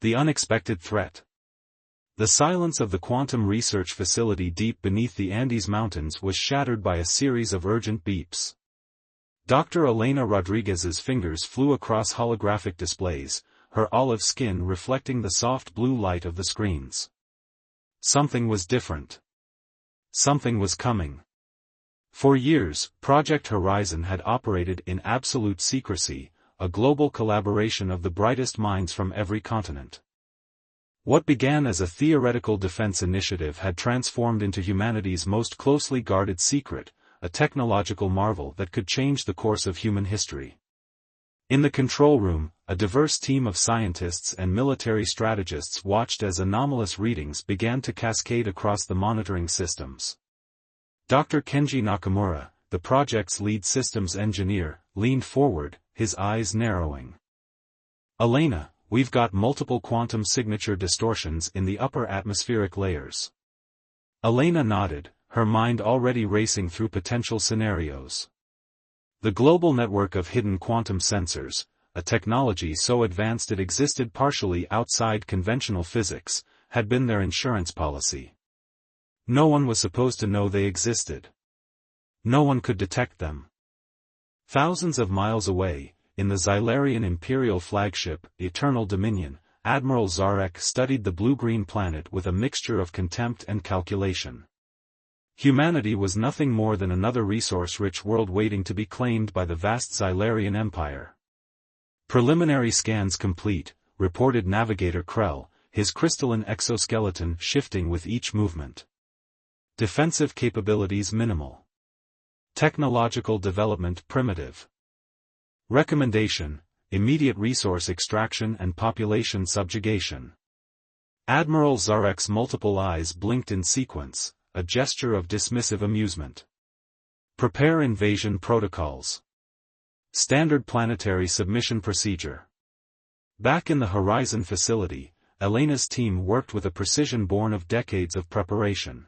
The unexpected threat. The silence of the quantum research facility deep beneath the Andes Mountains was shattered by a series of urgent beeps. Dr. Elena Rodriguez's fingers flew across holographic displays, her olive skin reflecting the soft blue light of the screens. Something was different. Something was coming. For years, Project Horizon had operated in absolute secrecy, a global collaboration of the brightest minds from every continent. What began as a theoretical defense initiative had transformed into humanity's most closely guarded secret, a technological marvel that could change the course of human history. In the control room, a diverse team of scientists and military strategists watched as anomalous readings began to cascade across the monitoring systems. Dr. Kenji Nakamura, the project's lead systems engineer, leaned forward, his eyes narrowing. "Elena, we've got multiple quantum signature distortions in the upper atmospheric layers." Elena nodded, her mind already racing through potential scenarios. The global network of hidden quantum sensors, a technology so advanced it existed partially outside conventional physics, had been their insurance policy. No one was supposed to know they existed. No one could detect them. Thousands of miles away, in the Xylarian Imperial flagship, Eternal Dominion, Admiral Zarek studied the blue-green planet with a mixture of contempt and calculation. Humanity was nothing more than another resource-rich world waiting to be claimed by the vast Xylarian Empire. "Preliminary scans complete," reported Navigator Krell, his crystalline exoskeleton shifting with each movement. "Defensive capabilities minimal. Technological development primitive. Recommendation: immediate resource extraction and population subjugation." Admiral Zarek's multiple eyes blinked in sequence, a gesture of dismissive amusement. "Prepare invasion protocols. Standard planetary submission procedure." Back in the Horizon facility, Elena's team worked with a precision born of decades of preparation.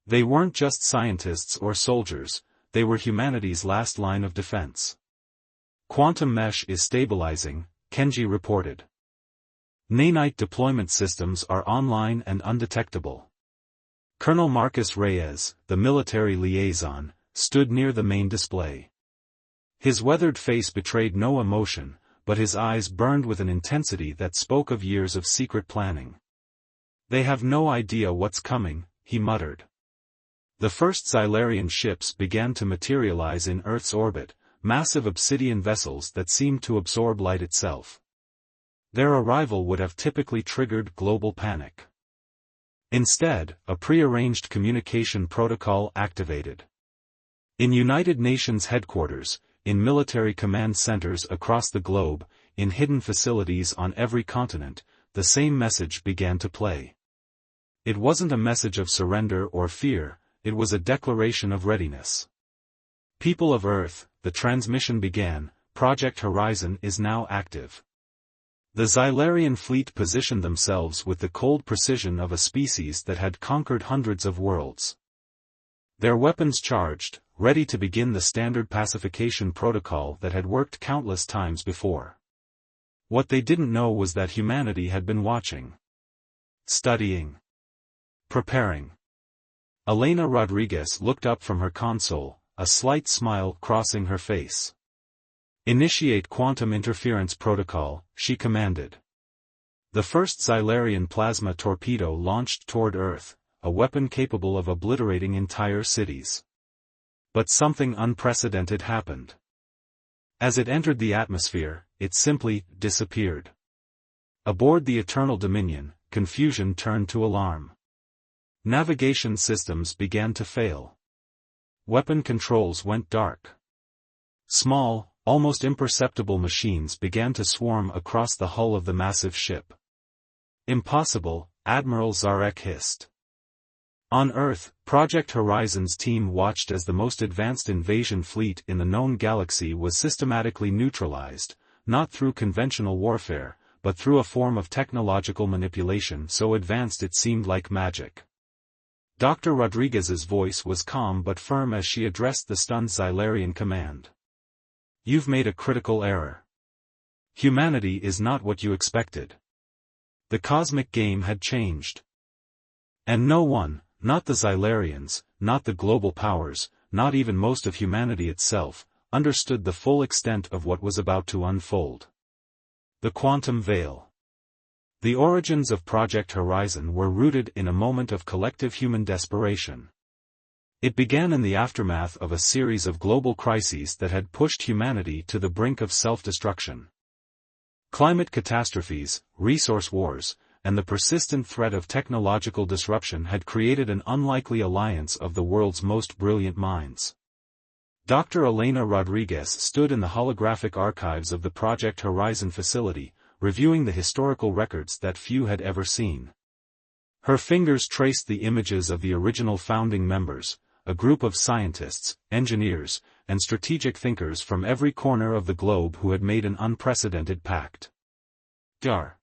They weren't just scientists or soldiers, they were humanity's last line of defense. "Quantum mesh is stabilizing," Kenji reported. "Nanite deployment systems are online and undetectable." Colonel Marcus Reyes, the military liaison, stood near the main display. His weathered face betrayed no emotion, but his eyes burned with an intensity that spoke of years of secret planning. "They have no idea what's coming," he muttered. The first Xylarian ships began to materialize in Earth's orbit, massive obsidian vessels that seemed to absorb light itself. Their arrival would have typically triggered global panic. Instead, a prearranged communication protocol activated. In United Nations headquarters, in military command centers across the globe, in hidden facilities on every continent, the same message began to play. It wasn't a message of surrender or fear, it was a declaration of readiness. "People of Earth," the transmission began, "Project Horizon is now active." The Xylarian fleet positioned themselves with the cold precision of a species that had conquered hundreds of worlds. Their weapons charged, ready to begin the standard pacification protocol that had worked countless times before. What they didn't know was that humanity had been watching. Studying. Preparing. Elena Rodriguez looked up from her console, a slight smile crossing her face. "Initiate quantum interference protocol," she commanded. The first Xylarian plasma torpedo launched toward Earth, a weapon capable of obliterating entire cities. But something unprecedented happened. As it entered the atmosphere, it simply disappeared. Aboard the Eternal Dominion, confusion turned to alarm. Navigation systems began to fail. Weapon controls went dark. Small, almost imperceptible machines began to swarm across the hull of the massive ship. "Impossible," Admiral Zarek hissed. On Earth, Project Horizon's team watched as the most advanced invasion fleet in the known galaxy was systematically neutralized, not through conventional warfare, but through a form of technological manipulation so advanced it seemed like magic. Dr. Rodriguez's voice was calm but firm as she addressed the stunned Xylarian command. "You've made a critical error. Humanity is not what you expected. The cosmic game had changed. And no one, not the Xylarians, not the global powers, not even most of humanity itself, understood the full extent of what was about to unfold. The quantum veil. The origins of Project Horizon were rooted in a moment of collective human desperation. It began in the aftermath of a series of global crises that had pushed humanity to the brink of self-destruction. Climate catastrophes, resource wars, and the persistent threat of technological disruption had created an unlikely alliance of the world's most brilliant minds. Dr. Elena Rodriguez stood in the holographic archives of the Project Horizon facility, reviewing the historical records that few had ever seen. Her fingers traced the images of the original founding members, a group of scientists, engineers, and strategic thinkers from every corner of the globe who had made an unprecedented pact. Dr.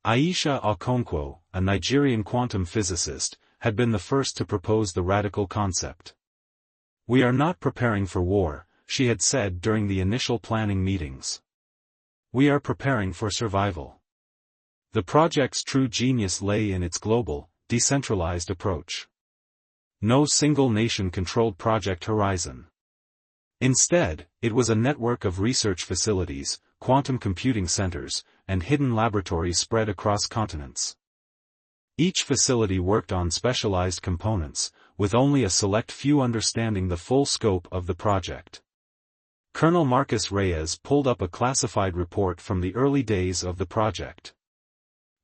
Aisha Okonkwo, a Nigerian quantum physicist, had been the first to propose the radical concept. "We are not preparing for war," she had said during the initial planning meetings. "We are preparing for survival." The project's true genius lay in its global, decentralized approach. No single nation controlled Project Horizon. Instead, it was a network of research facilities, quantum computing centers, and hidden laboratories spread across continents. Each facility worked on specialized components, with only a select few understanding the full scope of the project. Colonel Marcus Reyes pulled up a classified report from the early days of the project.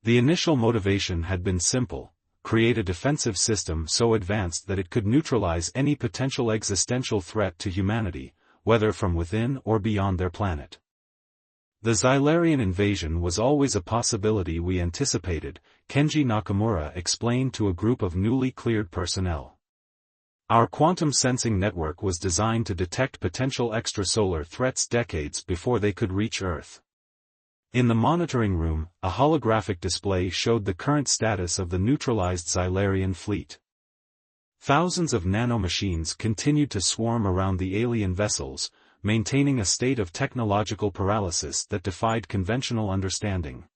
The initial motivation had been simple: create a defensive system so advanced that it could neutralize any potential existential threat to humanity, whether from within or beyond their planet. "The Xylarian invasion was always a possibility we anticipated," Kenji Nakamura explained to a group of newly cleared personnel. "Our quantum sensing network was designed to detect potential extrasolar threats decades before they could reach Earth." In the monitoring room, a holographic display showed the current status of the neutralized Xylarian fleet. Thousands of nanomachines continued to swarm around the alien vessels, maintaining a state of technological paralysis that defied conventional understanding.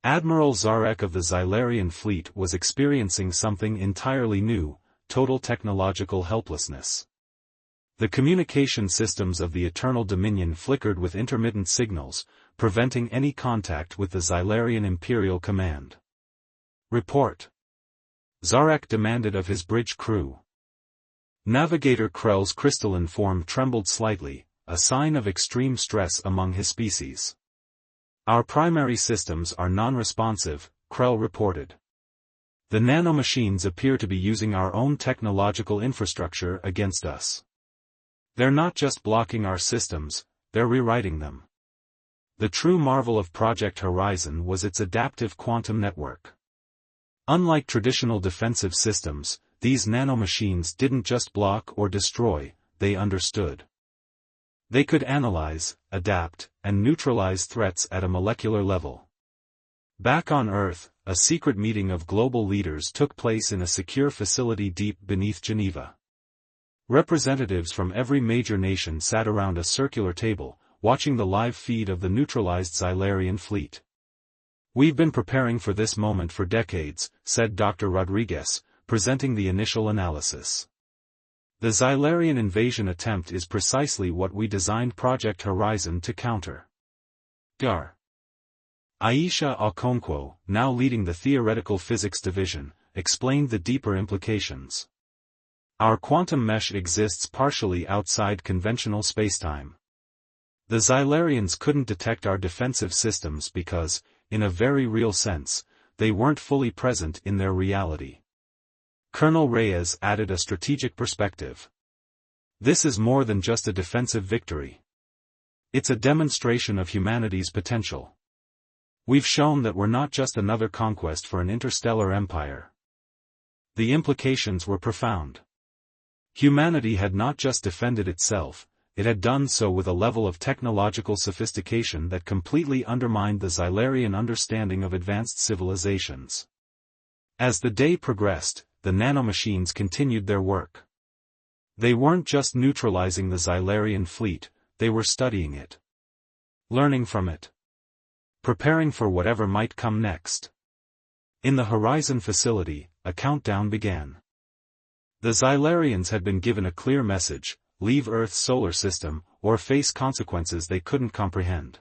Admiral Zarek of the Xylarian fleet was experiencing something entirely new: total technological helplessness. The communication systems of the Eternal Dominion flickered with intermittent signals, preventing any contact with the Xylarian Imperial Command. "Report," Zarek demanded of his bridge crew. Navigator Krell's crystalline form trembled slightly, a sign of extreme stress among his species. "Our primary systems are non-responsive," Krell reported. "The nanomachines appear to be using our own technological infrastructure against us. They're not just blocking our systems, they're rewriting them." The true marvel of Project Horizon was its adaptive quantum network. Unlike traditional defensive systems, these nanomachines didn't just block or destroy, they understood. They could analyze, adapt, and neutralize threats at a molecular level. Back on Earth, a secret meeting of global leaders took place in a secure facility deep beneath Geneva. Representatives from every major nation sat around a circular table, watching the live feed of the neutralized Xylarian fleet. "We've been preparing for this moment for decades," said Dr. Rodriguez, presenting the initial analysis. "The Xylarian invasion attempt is precisely what we designed Project Horizon to counter." Dr. Aisha Okonkwo, now leading the Theoretical Physics Division, explained the deeper implications. "Our quantum mesh exists partially outside conventional spacetime. The Xylarians couldn't detect our defensive systems because, in a very real sense, they weren't fully present in their reality." Colonel Reyes added a strategic perspective. "This is more than just a defensive victory. It's a demonstration of humanity's potential. We've shown that we're not just another conquest for an interstellar empire." The implications were profound. Humanity had not just defended itself, it had done so with a level of technological sophistication that completely undermined the Xylarian understanding of advanced civilizations. As the day progressed, the nanomachines continued their work. They weren't just neutralizing the Xylarian fleet, they were studying it. Learning from it. preparing for whatever might come next. In the Horizon facility, a countdown began. The Xylarians had been given a clear message: leave Earth's solar system, or face consequences they couldn't comprehend.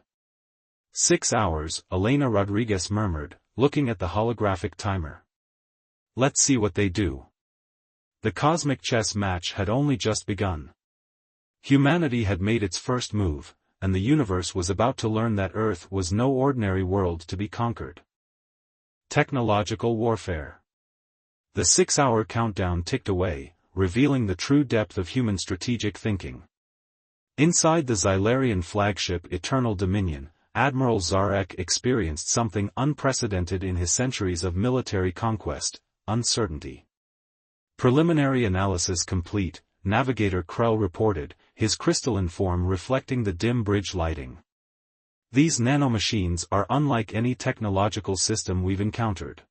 6 hours, Elena Rodriguez murmured, looking at the holographic timer. Let's see what they do. The cosmic chess match had only just begun. Humanity had made its first move, and the universe was about to learn that Earth was no ordinary world to be conquered. Technological warfare. The 6-hour countdown ticked away, revealing the true depth of human strategic thinking. Inside the Xylarian flagship Eternal Dominion, Admiral Zarek experienced something unprecedented in his centuries of military conquest: uncertainty. Preliminary analysis complete, Navigator Krell reported, his crystalline form reflecting the dim bridge lighting. These nanomachines are unlike any technological system we've encountered.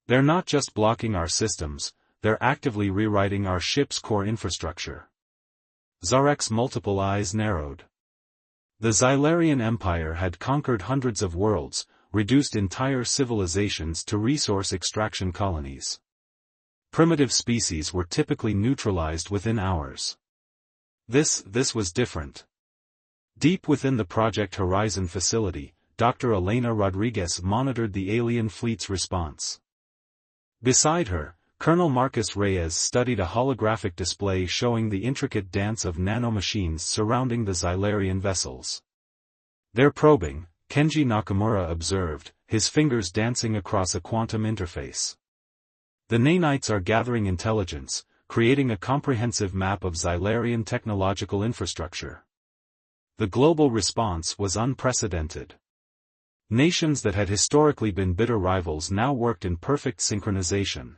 They're not just blocking our systems, they're actively rewriting our ship's core infrastructure. Zarek's multiple eyes narrowed. The Xylarian Empire had conquered hundreds of worlds, reduced entire civilizations to resource extraction colonies. Primitive species were typically neutralized within hours. This was different. Deep within the Project Horizon facility, Dr. Elena Rodriguez monitored the alien fleet's response. Beside her, Colonel Marcus Reyes studied a holographic display showing the intricate dance of nanomachines surrounding the Xylarian vessels. "They're probing," Kenji Nakamura observed, his fingers dancing across a quantum interface. "The nanites are gathering intelligence, creating a comprehensive map of Xylarian technological infrastructure." The global response was unprecedented. Nations that had historically been bitter rivals now worked in perfect synchronization.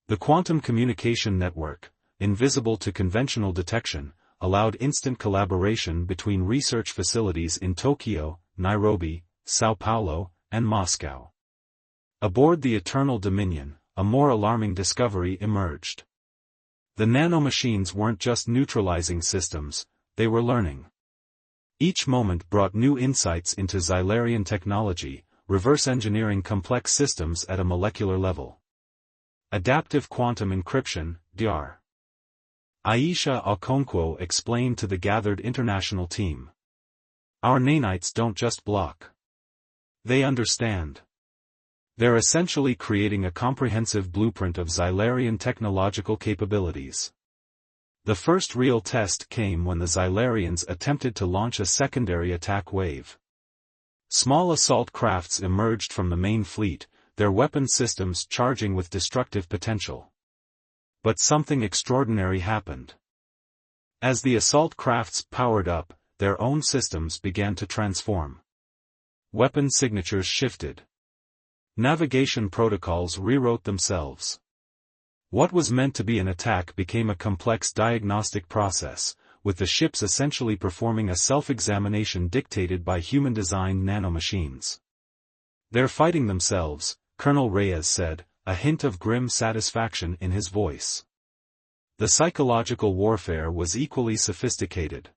The quantum communication network, invisible to conventional detection, allowed instant collaboration between research facilities in Tokyo, Nairobi, Sao Paulo, and Moscow. Aboard the Eternal Dominion, a more alarming discovery emerged. The nanomachines weren't just neutralizing systems, they were learning. Each moment brought new insights into Xylarian technology, reverse engineering complex systems at a molecular level. Adaptive quantum encryption, DR. Aisha Okonkwo explained to the gathered international team. "Our nanites don't just block. They understand. They're essentially creating a comprehensive blueprint of Xylarian technological capabilities." The first real test came when the Xylarians attempted to launch a secondary attack wave. Small assault crafts emerged from the main fleet, their weapon systems charging with destructive potential. But something extraordinary happened. As the assault crafts powered up, their own systems began to transform. Weapon signatures shifted. Navigation protocols rewrote themselves. What was meant to be an attack became a complex diagnostic process, with the ships essentially performing a self-examination dictated by human-designed nanomachines. "They're fighting themselves," Colonel Reyes said, a hint of grim satisfaction in his voice. The psychological warfare was equally sophisticated.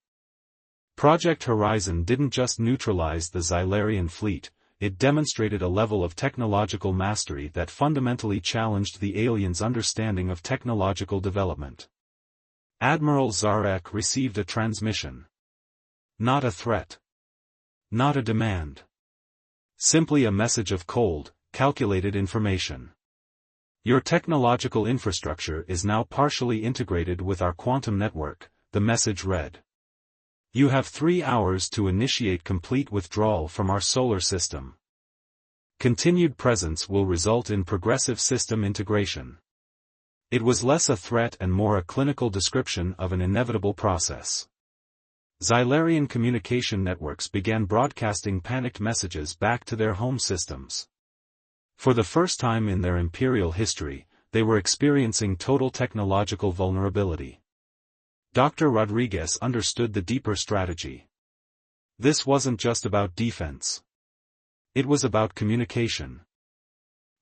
Project Horizon didn't just neutralize the Xylarian fleet, it demonstrated a level of technological mastery that fundamentally challenged the aliens' understanding of technological development. Admiral Zarek received a transmission. Not a threat. Not a demand. Simply a message of cold, calculated information. "Your technological infrastructure is now partially integrated with our quantum network," the message read. "You have 3 hours to initiate complete withdrawal from our solar system. Continued presence will result in progressive system integration." It was less a threat and more a clinical description of an inevitable process. Xylarian communication networks began broadcasting panicked messages back to their home systems. For the first time in their imperial history, they were experiencing total technological vulnerability. Dr. Rodriguez understood the deeper strategy. This wasn't just about defense. It was about communication.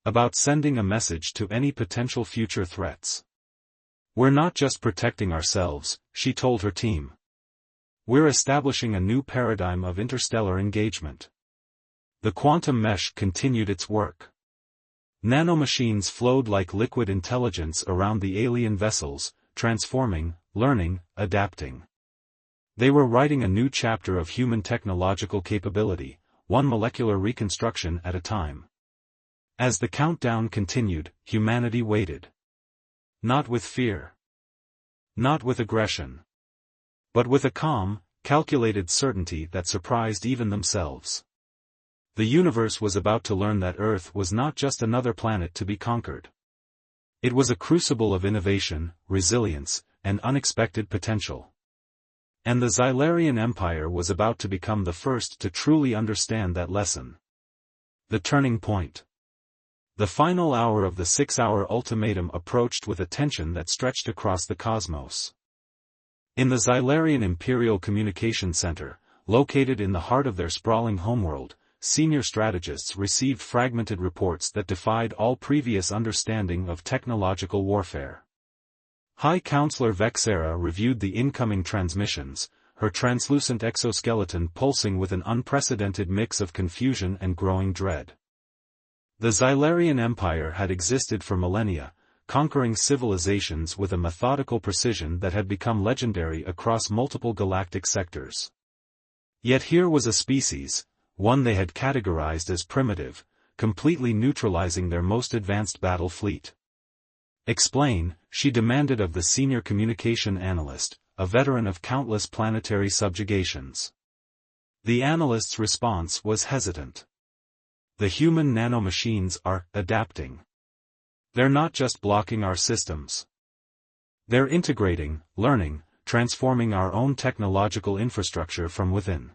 About sending a message to any potential future threats. "We're not just protecting ourselves," she told her team. "We're establishing a new paradigm of interstellar engagement. The quantum mesh continued its work. Nanomachines flowed like liquid intelligence around the alien vessels, transforming, learning, adapting. They were writing a new chapter of human technological capability, one molecular reconstruction at a time. As the countdown continued, humanity waited. Not with fear. Not with aggression. But with a calm, calculated certainty that surprised even themselves. The universe was about to learn that Earth was not just another planet to be conquered. It was a crucible of innovation, resilience, and unexpected potential. And the Xylarian Empire was about to become the first to truly understand that lesson. The turning point. The final hour of the 6-hour ultimatum approached with a tension that stretched across the cosmos. In the Xylarian Imperial Communication Center, located in the heart of their sprawling homeworld, senior strategists received fragmented reports that defied all previous understanding of technological warfare. High Counselor Vexera reviewed the incoming transmissions, her translucent exoskeleton pulsing with an unprecedented mix of confusion and growing dread. The Xylarian Empire had existed for millennia, conquering civilizations with a methodical precision that had become legendary across multiple galactic sectors. Yet here was a species, one they had categorized as primitive, completely neutralizing their most advanced battle fleet. Explain, she demanded of the senior communication analyst, a veteran of countless planetary subjugations. The analyst's response was hesitant. The human nanomachines are adapting. They're not just blocking our systems. They're integrating, learning, transforming our own technological infrastructure from within.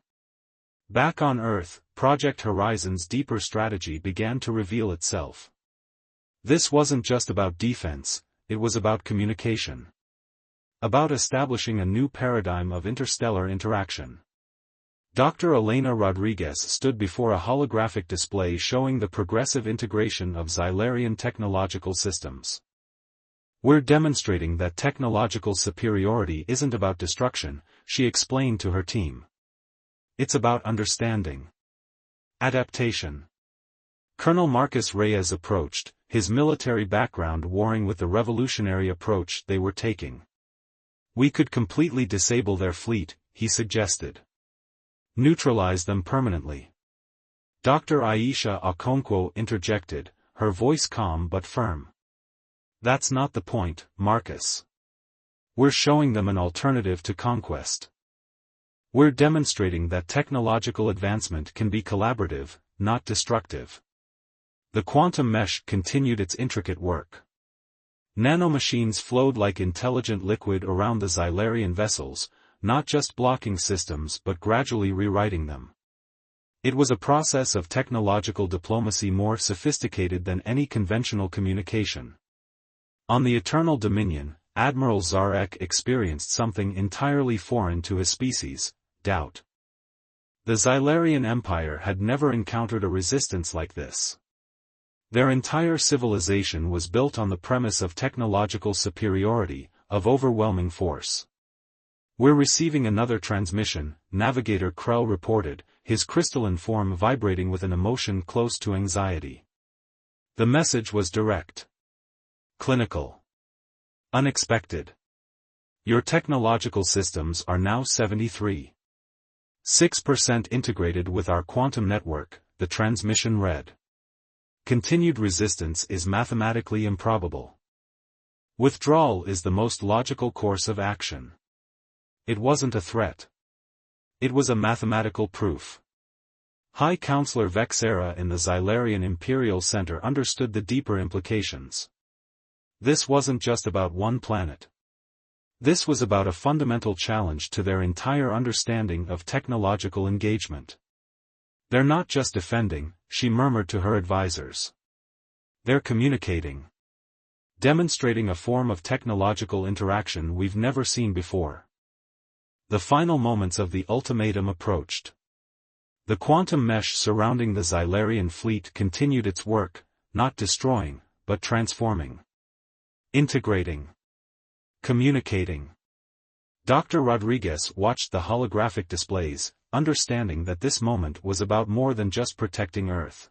Back on Earth, Project Horizon's deeper strategy began to reveal itself. This wasn't just about defense, it was about communication. About establishing a new paradigm of interstellar interaction. Dr. Elena Rodriguez stood before a holographic display showing the progressive integration of Xylarian technological systems. We're demonstrating that technological superiority isn't about destruction, she explained to her team. It's about understanding. Adaptation. Colonel Marcus Reyes approached, his military background warring with the revolutionary approach they were taking. We could completely disable their fleet, he suggested. Neutralize them permanently. Dr. Aisha Okonkwo interjected, her voice calm but firm. That's not the point, Marcus. We're showing them an alternative to conquest. We're demonstrating that technological advancement can be collaborative, not destructive. The quantum mesh continued its intricate work. Nanomachines flowed like intelligent liquid around the Xylarian vessels, not just blocking systems but gradually rewriting them. It was a process of technological diplomacy more sophisticated than any conventional communication. On the Eternal Dominion, Admiral Zarek experienced something entirely foreign to his species. Doubt. The Xylarian Empire had never encountered a resistance like this. Their entire civilization was built on the premise of technological superiority, of overwhelming force. We're receiving another transmission, Navigator Krell reported, his crystalline form vibrating with an emotion close to anxiety. The message was direct. Clinical. Unexpected. Your technological systems are now 73.6% integrated with our quantum network, the transmission read. Continued resistance is mathematically improbable. Withdrawal is the most logical course of action. It wasn't a threat. It was a mathematical proof. High Counselor Vexera in the Xylarian Imperial Center understood the deeper implications. This wasn't just about one planet. This was about a fundamental challenge to their entire understanding of technological engagement. They're not just defending, she murmured to her advisors. They're communicating. Demonstrating a form of technological interaction we've never seen before. The final moments of the ultimatum approached. The quantum mesh surrounding the Xylarian fleet continued its work, not destroying, but transforming. Integrating. Communicating. Dr. Rodriguez watched the holographic displays, understanding that this moment was about more than just protecting Earth.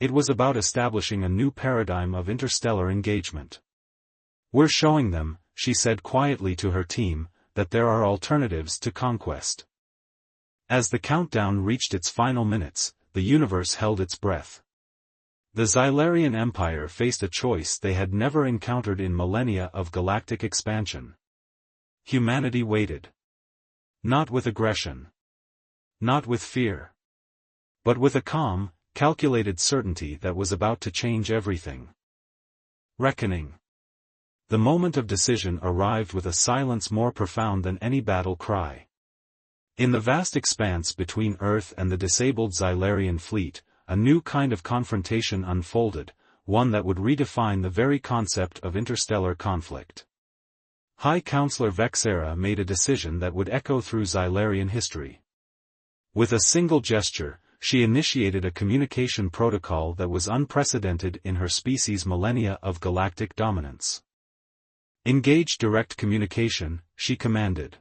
It was about establishing a new paradigm of interstellar engagement. "We're showing them," she said quietly to her team, "that there are alternatives to conquest." As the countdown reached its final minutes, the universe held its breath. The Xylarian Empire faced a choice they had never encountered in millennia of galactic expansion. Humanity waited. Not with aggression. Not with fear. But with a calm, calculated certainty that was about to change everything. Reckoning. The moment of decision arrived with a silence more profound than any battle cry. In the vast expanse between Earth and the disabled Xylarian fleet, a new kind of confrontation unfolded, one that would redefine the very concept of interstellar conflict. High Counselor Vexera made a decision that would echo through Xylarian history. With a single gesture, she initiated a communication protocol that was unprecedented in her species' millennia of galactic dominance. "Engage direct communication," she commanded.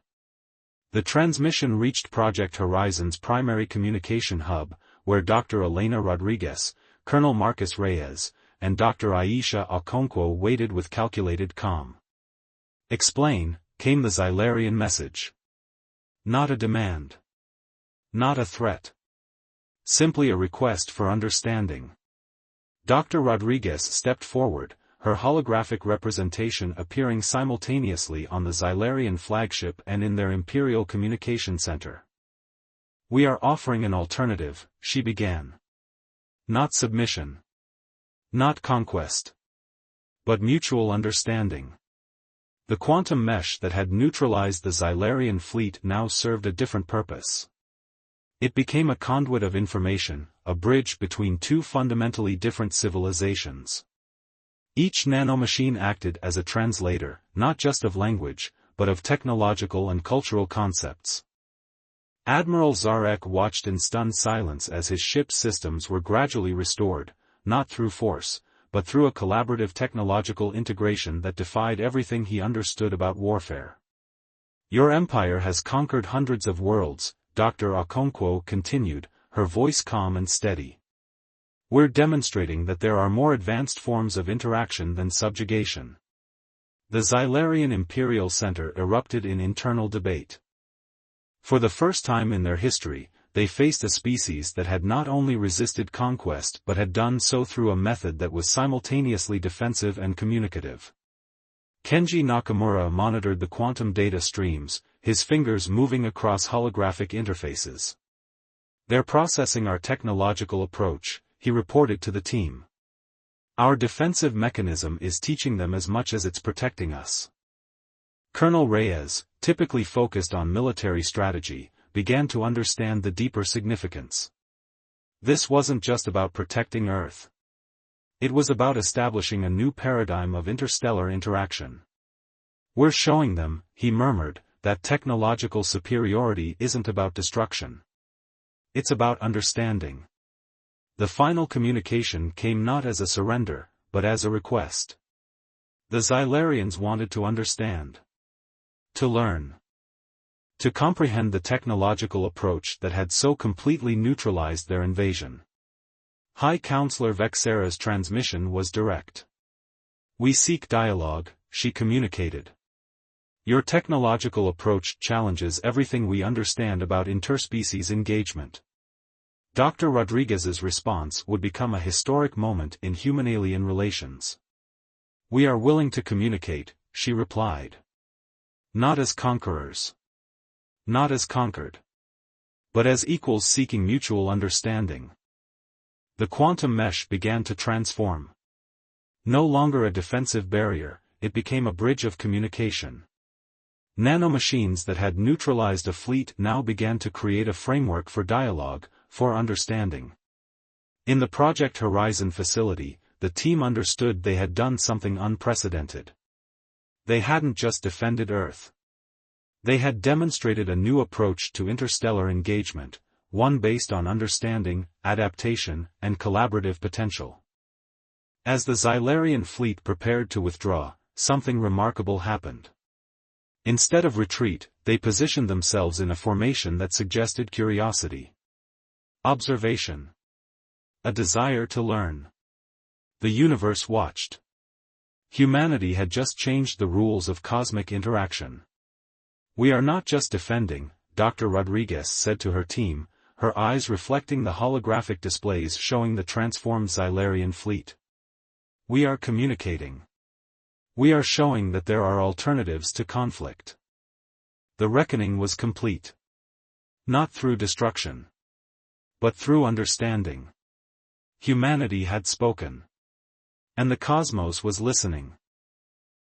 The transmission reached Project Horizon's primary communication hub, where Dr. Elena Rodriguez, Colonel Marcus Reyes, and Dr. Aisha Okonkwo waited with calculated calm. "Explain," came the Xylarian message. Not a demand. Not a threat. Simply a request for understanding. Dr. Rodriguez stepped forward, her holographic representation appearing simultaneously on the Xylarian flagship and in their Imperial Communication Center. "We are offering an alternative," she began. "Not submission. Not conquest. But mutual understanding." The quantum mesh that had neutralized the Xylarian fleet now served a different purpose. It became a conduit of information, a bridge between two fundamentally different civilizations. Each nanomachine acted as a translator, not just of language, but of technological and cultural concepts. Admiral Zarek watched in stunned silence as his ship's systems were gradually restored, not through force, but through a collaborative technological integration that defied everything he understood about warfare. "Your empire has conquered hundreds of worlds," Dr. Okonkwo continued, her voice calm and steady. "We're demonstrating that there are more advanced forms of interaction than subjugation." The Xylarian Imperial Center erupted in internal debate. For the first time in their history, they faced a species that had not only resisted conquest but had done so through a method that was simultaneously defensive and communicative. Kenji Nakamura monitored the quantum data streams, his fingers moving across holographic interfaces. "They're processing our technological approach," he reported to the team. "Our defensive mechanism is teaching them as much as it's protecting us." Colonel Reyes, typically focused on military strategy, began to understand the deeper significance. This wasn't just about protecting Earth. It was about establishing a new paradigm of interstellar interaction. "We're showing them," he murmured, "that technological superiority isn't about destruction. It's about understanding." The final communication came not as a surrender, but as a request. The Xylarians wanted to understand. To learn. To comprehend the technological approach that had so completely neutralized their invasion. High Counselor Vexera's transmission was direct. "We seek dialogue," she communicated. "Your technological approach challenges everything we understand about interspecies engagement." Dr. Rodriguez's response would become a historic moment in human-alien relations. "We are willing to communicate," she replied. "Not as conquerors. Not as conquered. But as equals seeking mutual understanding." The quantum mesh began to transform. No longer a defensive barrier, it became a bridge of communication. Nanomachines that had neutralized a fleet now began to create a framework for dialogue, for understanding. In the Project Horizon facility, the team understood they had done something unprecedented. They hadn't just defended Earth. They had demonstrated a new approach to interstellar engagement, one based on understanding, adaptation, and collaborative potential. As the Xylarian fleet prepared to withdraw, something remarkable happened. Instead of retreat, they positioned themselves in a formation that suggested curiosity. Observation. A desire to learn. The universe watched. Humanity had just changed the rules of cosmic interaction. "We are not just defending," Dr. Rodriguez said to her team, her eyes reflecting the holographic displays showing the transformed Xylarian fleet. "We are communicating. We are showing that there are alternatives to conflict." The reckoning was complete. Not through destruction, but through understanding. Humanity had spoken. And the cosmos was listening.